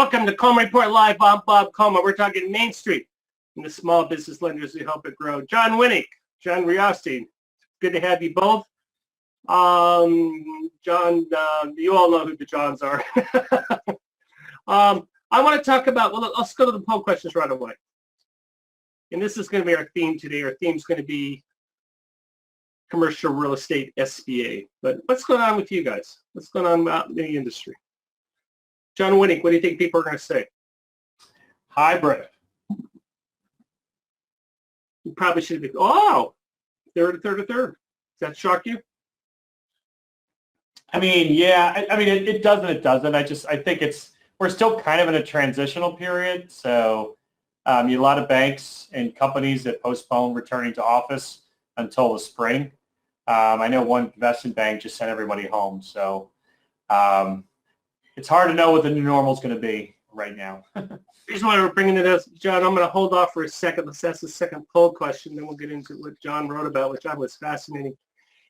Welcome to Coleman Report Live. I'm Bob Coleman. We're talking Main Street and the small business lenders who help it grow. John Winnick, John Riosty, good to have you both. John, you all know who the Johns are. I want to talk about, well, let's go to the poll questions right away. And this is going to be our theme today. Our theme is going to be commercial real estate SBA. But what's going on with you guys? What's going on out in the industry? John Winnick, what do you think people are going to say? Hybrid. You probably should be, oh, third. Does that shock you? I mean, yeah, I mean, it does and it doesn't. I think we're still kind of in a transitional period. So you have a lot of banks and companies that postpone returning to office until the spring. I know one investment bank just sent everybody home. So it's hard to know what the new normal is going to be right now. Here's why we're bringing it up, John. I'm going to hold off for a second. Let's ask the second poll question, then we'll get into what John wrote about, which I was fascinating.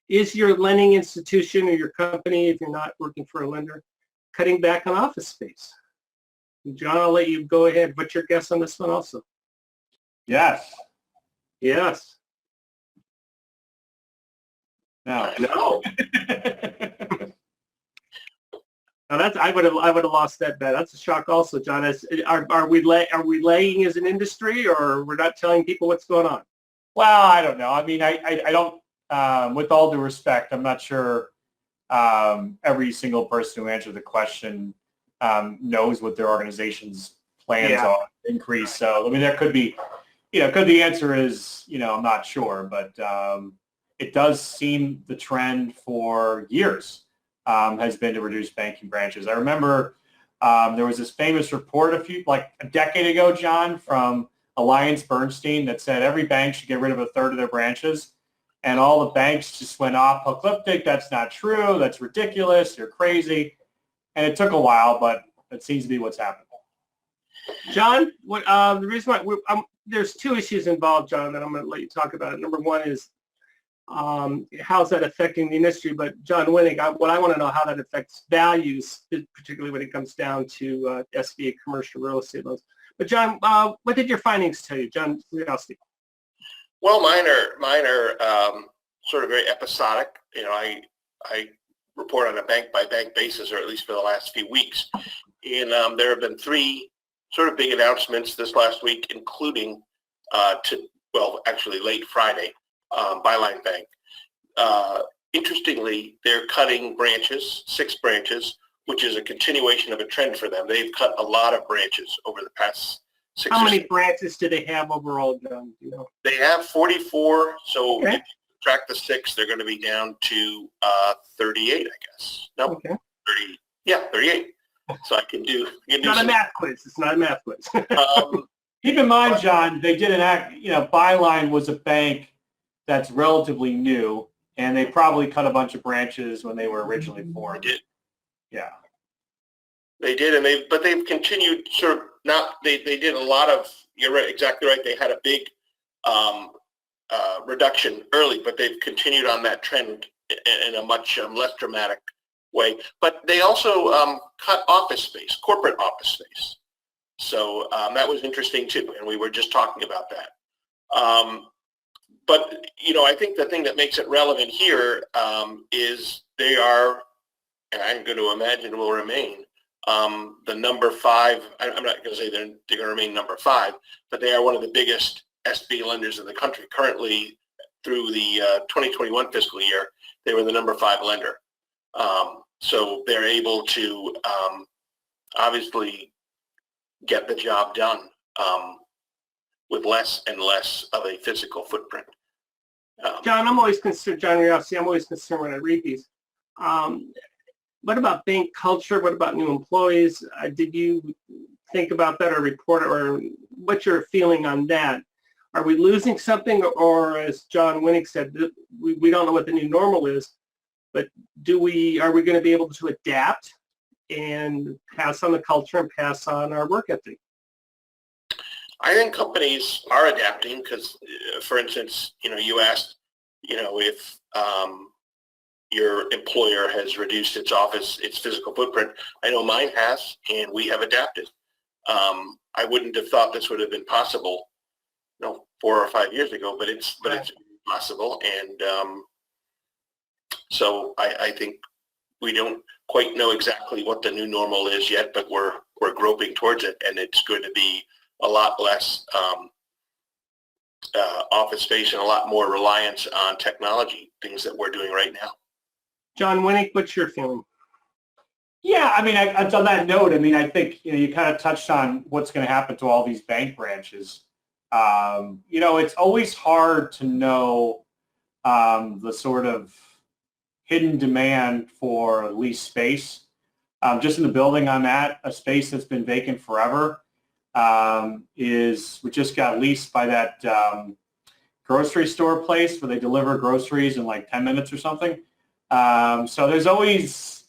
Is your lending institution or your company, if you're not working for a lender, cutting back on office space? And John, I'll let you go ahead. What's your guess on this one also? Yes. Yes. No. No. Now that's I would have lost that bet. That's a shock also, John. Are we lagging as an industry, or we're not telling people what's going on? Well, I don't know. I mean, I don't. With all due respect, I'm not sure every single person who answered the question knows what their organization's plans are to increase. So, I mean, there could be, could the answer is, I'm not sure, but it does seem the trend for years has been to reduce banking branches. I remember there was this famous report a decade ago, John, from Alliance Bernstein that said every bank should get rid of a third of their branches. And all the banks just went apocalyptic. That's not true. That's ridiculous. You're crazy. And it took a while, but it seems to be what's happening. John, the reason why there's two issues involved, John, that I'm going to let you talk about. Number one is how's that affecting the industry? But John Winnick, what I want to know how that affects values, particularly when it comes down to SBA commercial real estate loans. But John, what did your findings tell you, John Riosty? Well, mine are sort of very episodic. I report on a bank-by-bank basis, or at least for the last few weeks. And there have been three sort of big announcements this last week, including, actually late Friday, Byline Bank. Interestingly, they're cutting branches, 6 branches, which is a continuation of a trend for them. They've cut a lot of branches over the past 6 How many branches do they have overall, John? They have 44, so if you track the 6, they're going to be down to 38, I guess. No, okay. 30. Yeah, 38. So I can do. It's not a math quiz. It's not a math quiz. Keep in mind, John, they did Byline was a bank that's relatively new, and they probably cut a bunch of branches when they were originally formed. They did. Yeah. They did, but they've continued sort of they did a lot of, you're right, exactly right. They had a big reduction early, but they've continued on that trend in a much less dramatic way. But they also cut office space, corporate office space. So that was interesting too, and we were just talking about that. But, I think the thing that makes it relevant here is they are, and I'm going to imagine will remain, the number 5, I'm not going to say they're going to remain number 5, but they are one of the biggest SB lenders in the country. Currently, through the 2021 fiscal year, they were the number 5 lender. So they're able to obviously get the job done with less and less of a physical footprint. John, I'm always concerned, John Riosty, I'm always concerned when I read these. What about bank culture? What about new employees? Did you think about that or report it, or what's your feeling on that? Are we losing something, or as John Winnick said, we don't know what the new normal is, but are we going to be able to adapt and pass on the culture and pass on our work ethic? I think companies are adapting because, for instance, you asked, if your employer has reduced its office, its physical footprint. I know mine has, and we have adapted. I wouldn't have thought this would have been possible, 4 or 5 years ago, but it's possible. And so I think we don't quite know exactly what the new normal is yet, but we're groping towards it, and it's going to be a lot less office space and a lot more reliance on technology, things that we're doing right now. John Winnick, what's your feeling? Yeah, I mean, on that note, I mean, I think you kind of touched on what's going to happen to all these bank branches. It's always hard to know the sort of hidden demand for leased space. Just in the building I'm at, a space that's been vacant forever we just got leased by that grocery store place where they deliver groceries in like 10 minutes or something. So there's always,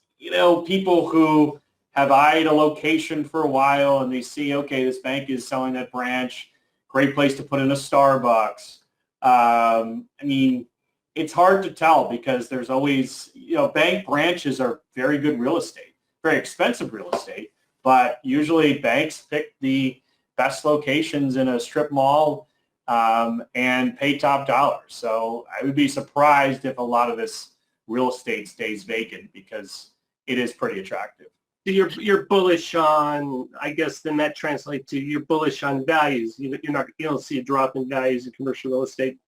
people who have eyed a location for a while and they see, okay, this bank is selling that branch, great place to put in a Starbucks. I mean, it's hard to tell because there's always, bank branches are very good real estate, very expensive real estate, but usually banks pick the best locations in a strip mall and pay top dollar. So I would be surprised if a lot of this real estate stays vacant because it is pretty attractive. You're bullish on, I guess then that translates to you're bullish on values. You don't see a drop in values in commercial real estate.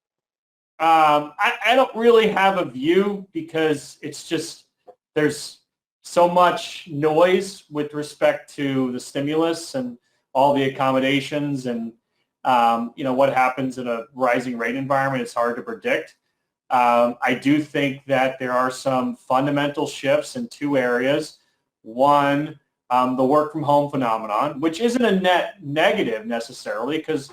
I don't really have a view because it's just there's so much noise with respect to the stimulus and all the accommodations and what happens in a rising rate environment. It's hard to predict. I do think that there are some fundamental shifts in two areas. One, the work from home phenomenon, which isn't a net negative necessarily because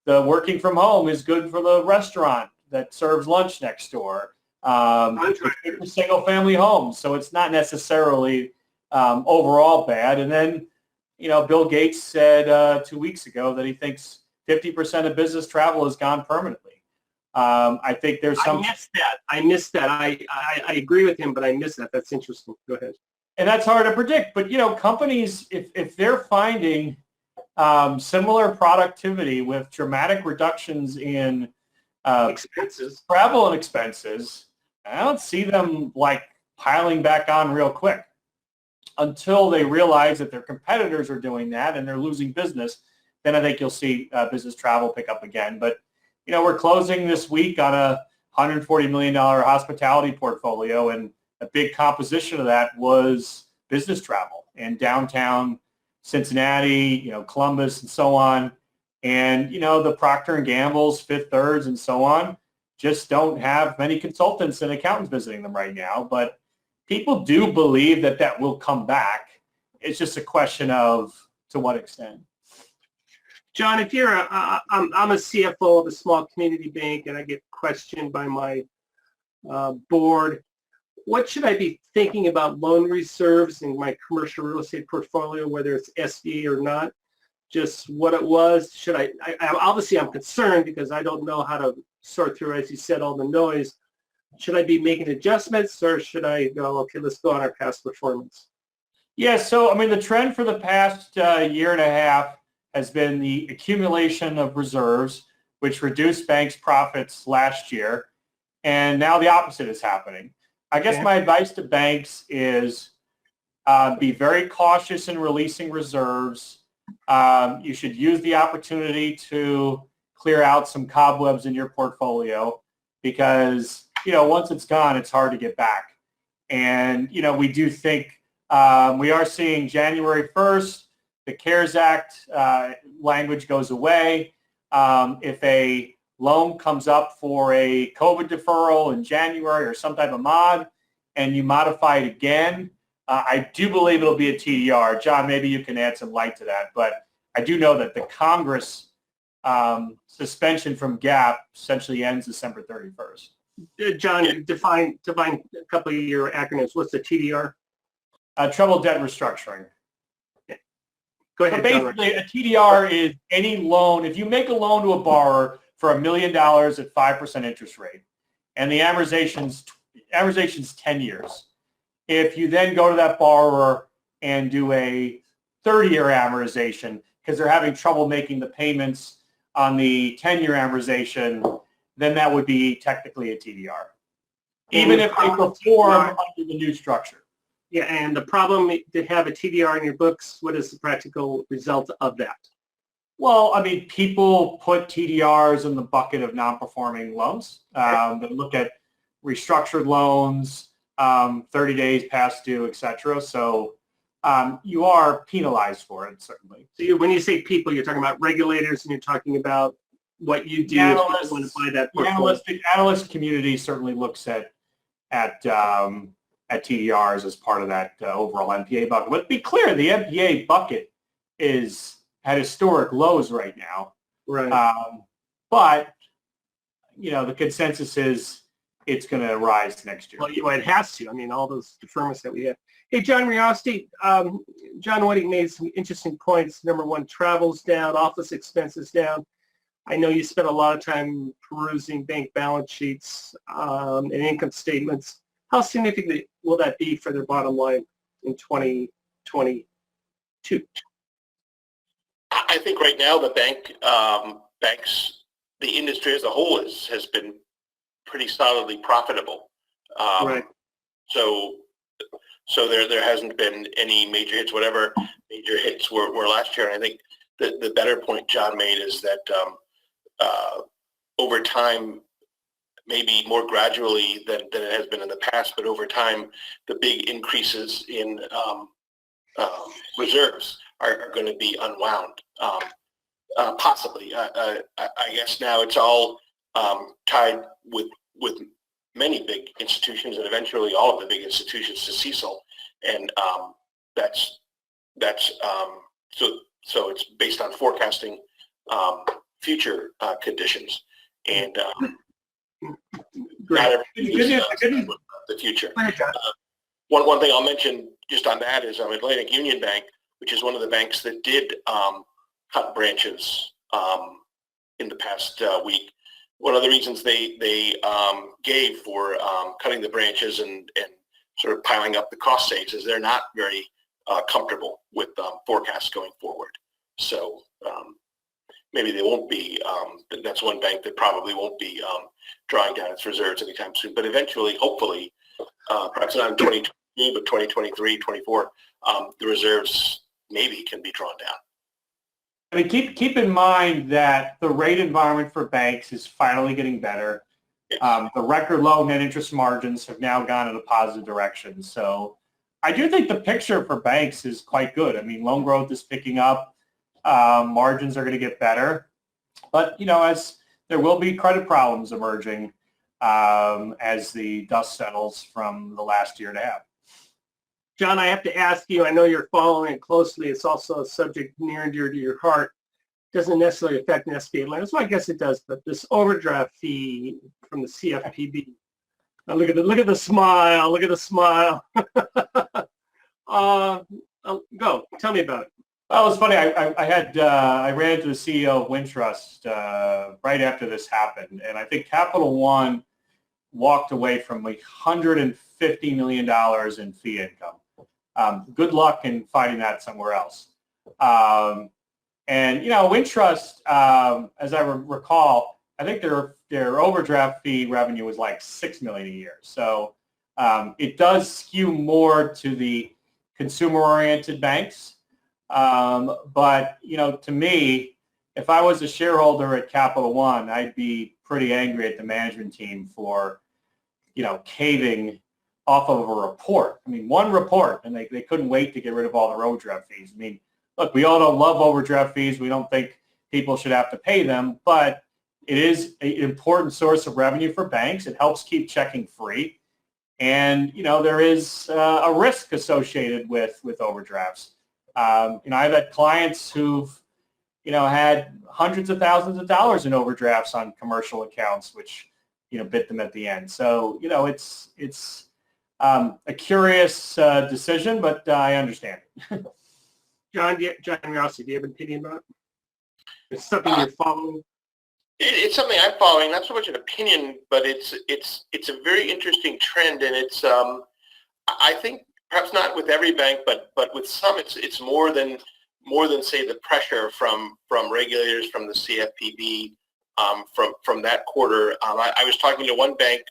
the working from home is good for the restaurant that serves lunch next door. It's good for single family homes, so it's not necessarily overall bad. And then, Bill Gates said 2 weeks ago that he thinks 50% of business travel has gone permanently. I think there's some. I missed that. I agree with him, but I missed that. That's interesting. Go ahead. And that's hard to predict. But, companies, if they're finding similar productivity with dramatic reductions in expenses, travel and expenses, I don't see them piling back on real quick until they realize that their competitors are doing that and they're losing business. Then I think you'll see business travel pick up again. But, we're closing this week on a $140 million hospitality portfolio, and a big composition of that was business travel in downtown Cincinnati, Columbus, and so on. And, the Procter & Gamble's, Fifth Thirds, and so on just don't have many consultants and accountants visiting them right now. But people do believe that that will come back. It's just a question of to what extent. John, if you're I'm a CFO of a small community bank and I get questioned by my board, what should I be thinking about loan reserves in my commercial real estate portfolio, whether it's SB or not? Just what it was. Should I obviously I'm concerned because I don't know how to sort through, as you said, all the noise. Should I be making adjustments or should I go, okay, let's go on our past performance? Yeah, so I mean the trend for the past year and a half has been the accumulation of reserves, which reduced banks' profits last year, and now the opposite is happening. I guess my advice to banks is be very cautious in releasing reserves. You should use the opportunity to clear out some cobwebs in your portfolio because, once it's gone, it's hard to get back. And, we do think we are seeing January 1st, the CARES Act language goes away. If a loan comes up for a COVID deferral in January or some type of mod and you modify it again, I do believe it'll be a TDR. John, maybe you can add some light to that, but I do know that the Congress suspension from GAAP essentially ends December 31st. John, define a couple of your acronyms. What's the TDR? Troubled debt restructuring. Go ahead. So basically, a TDR is any loan. If you make a loan to a borrower for $1 million at 5% interest rate, and the amortization's 10 years. If you then go to that borrower and do a 30-year amortization, because they're having trouble making the payments on the 10-year amortization, then that would be technically a TDR, even if they perform under the new structure. Yeah, and the problem to have a TDR in your books, what is the practical result of that? Well, I mean, people put TDRs in the bucket of non-performing loans. They look at restructured loans, 30 days past due, et cetera. So you are penalized for it, certainly. So when you say people, you're talking about regulators, and you're talking about what you do Analysts, if you want to buy that the portfolio. analyst community certainly looks at TDRs as part of that overall NPA bucket. But to be clear, the NPA bucket is at historic lows right now. Right. But, you know, the consensus is it's going to rise next year. Well, it has to. I mean, all those deferments that we have. Hey, John Riosty, John Whiting made some interesting points. Number one, travel's down, office expenses down. I know you spent a lot of time perusing bank balance sheets and income statements. How significant will that be for their bottom line in 2022? I think right now the banks, the industry as a whole has been pretty solidly profitable. Right. So there hasn't been any major hits. Whatever major hits were last year. And I think the better point John made is that over time, maybe more gradually than it has been in the past, but over time, the big increases in reserves are going to be unwound. Possibly. I guess now it's all tied with many big institutions and eventually all of the big institutions to CECL, and so it's based on forecasting future conditions, and not everything is the future. One thing I'll mention just on that is Atlantic Union Bank, which is one of the banks that did cut branches in the past week. One of the reasons they gave for cutting the branches and sort of piling up the cost saves is they're not very comfortable with forecasts going forward. So maybe they won't be, that's one bank that probably won't be drawing down its reserves anytime soon. But eventually, hopefully, perhaps not in 2023, but 2023, 24, the reserves maybe can be drawn down. I mean, keep in mind that the rate environment for banks is finally getting better. Yes. The record low net interest margins have now gone in a positive direction. So I do think the picture for banks is quite good. I mean, loan growth is picking up. Margins are going to get better. But, you know, as there will be credit problems emerging as the dust settles from the last year and a half. John, I have to ask you, I know you're following it closely. It's also a subject near and dear to your heart. Doesn't necessarily affect an SBA lender. So I guess it does, but this overdraft fee from the CFPB. Now look at the smile. Look at the smile. Go. Tell me about it. Well, it's funny. I ran into the CEO of Wintrust right after this happened, and I think Capital One walked away from like $150 million in fee income. Good luck in finding that somewhere else. And, you know, Wintrust, as I recall, I think their overdraft fee revenue was like $6 million a year. So it does skew more to the consumer-oriented banks. But, you know, to me, if I was a shareholder at Capital One, I'd be pretty angry at the management team for, you know, caving off of a report. I mean, one report, and they couldn't wait to get rid of all their overdraft fees. I mean, look, we all don't love overdraft fees. We don't think people should have to pay them, but it is an important source of revenue for banks. It helps keep checking free. And, you know, there is a risk associated with overdrafts. You know, I've had clients who've, you know, had hundreds of thousands of dollars in overdrafts on commercial accounts, which, you know, bit them at the end. So, you know, it's a curious decision, but I understand it. John Rossi, do you have an opinion about it? It's something you're following? It's something I'm following, not so much an opinion, but it's a very interesting trend, and it's I think perhaps not with every bank, but with some it's more than more than say the pressure from regulators, from the CFPB, from that quarter. I was talking to one bank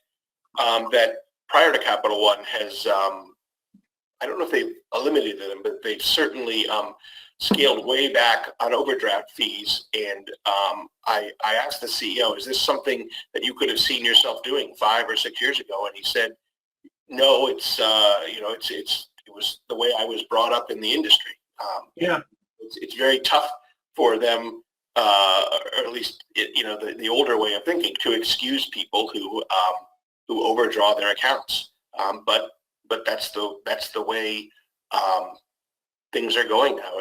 that prior to Capital One has, I don't know if they've eliminated them, but they've certainly scaled way back on overdraft fees. And I asked the CEO, is this something that you could have seen yourself doing 5 or 6 years ago? And he said, no, it's it was the way I was brought up in the industry. Yeah, it's very tough for them, or at least the older way of thinking, to excuse people who overdraw their accounts. But that's the way things are going now.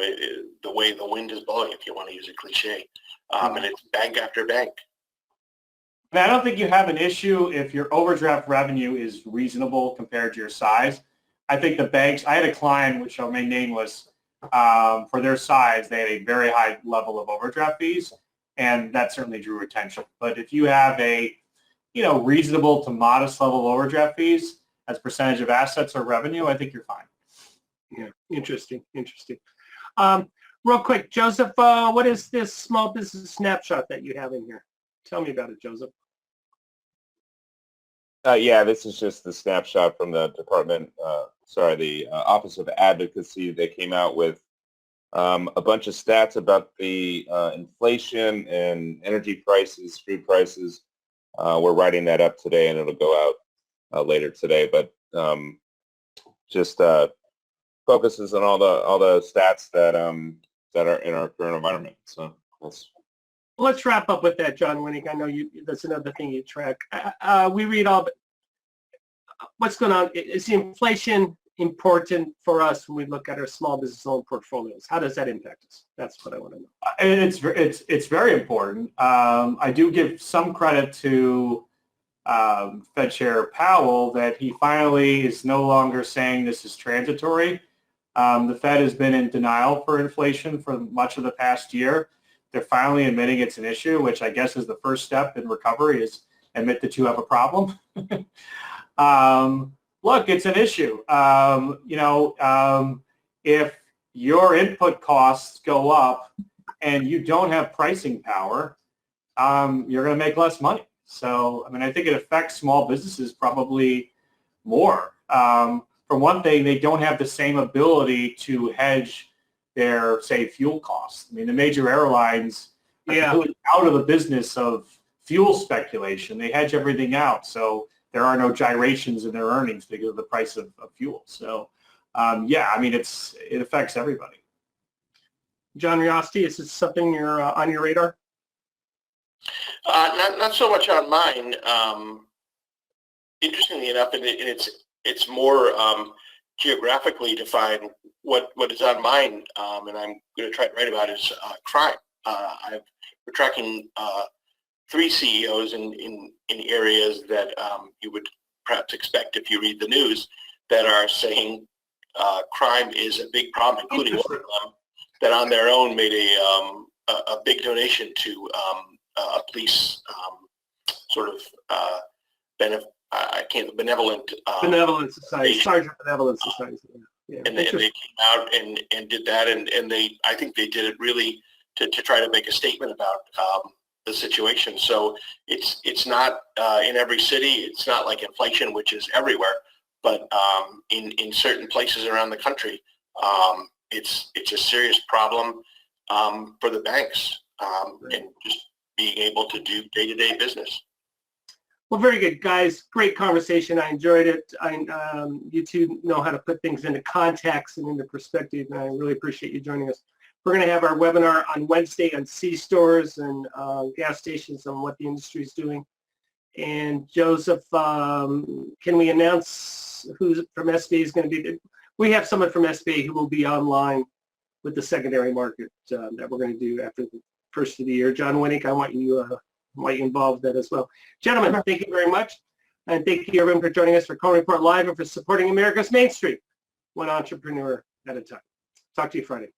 The way the wind is blowing, if you want to use a cliche, and it's bank after bank. I don't think you have an issue if your overdraft revenue is reasonable compared to your size. I think the banks, I had a client, which I'll remain nameless, for their size, they had a very high level of overdraft fees, and that certainly drew attention. But if you have a, reasonable to modest level of overdraft fees as percentage of assets or revenue, I think you're fine. Yeah, interesting. Real quick, Joseph, what is this small business snapshot that you have in here? Tell me about it, Joseph. Yeah, this is just the snapshot from the the Office of Advocacy. They came out with a bunch of stats about the inflation and energy prices, food prices. We're writing that up today, and it'll go out later today. But just focuses on all the stats that are in our current environment. So let's wrap up with that, John Winnick. I know that's another thing you track. We read all, but what's going on? Is the inflation important for us when we look at our small business loan portfolios? How does that impact us? That's what I want to know. It's very important. I do give some credit to Fed Chair Powell that he finally is no longer saying this is transitory. The Fed has been in denial for inflation for much of the past year. They're finally admitting it's an issue, which I guess is the first step in recovery, is admit that you have a problem. Look, it's an issue. If your input costs go up and you don't have pricing power, you're going to make less money. So, I think it affects small businesses probably more. For one thing, they don't have the same ability to hedge their, say, fuel costs. The major airlines are completely out of the business of fuel speculation. They hedge everything out, so there are no gyrations in their earnings because of the price of fuel. So, it affects everybody. John Riosti, is this something you're on your radar? Not so much on mine. Interestingly enough, and it's more geographically defined. What is on mine, and I'm going to try to write about, is crime. We're tracking 3 CEOs in areas that you would perhaps expect if you read the news, that are saying crime is a big problem, including one of them that on their own made a big donation to a police benevolent society, Sergeant Benevolent Society. Yeah. And they came out and did that, and I think they did it really to try to make a statement about the situation. So it's not in every city. It's not like inflation, which is everywhere, but in certain places around the country, it's a serious problem for the banks, and just being able to do day-to-day business. Well, very good, guys. Great conversation. I enjoyed it. You two know how to put things into context and into perspective, and I really appreciate you joining us. We're going to have our webinar on Wednesday on C-stores and gas stations on what the industry is doing. And Joseph, can we announce who's from SBA is going to be? We have someone from SBA who will be online with the secondary market that we're going to do after the first of the year. John Winnick, I want you involved in that as well. Gentlemen, thank you very much. And thank you everyone for joining us for Coleman Report Live and for supporting America's Main Street, one entrepreneur at a time. Talk to you Friday.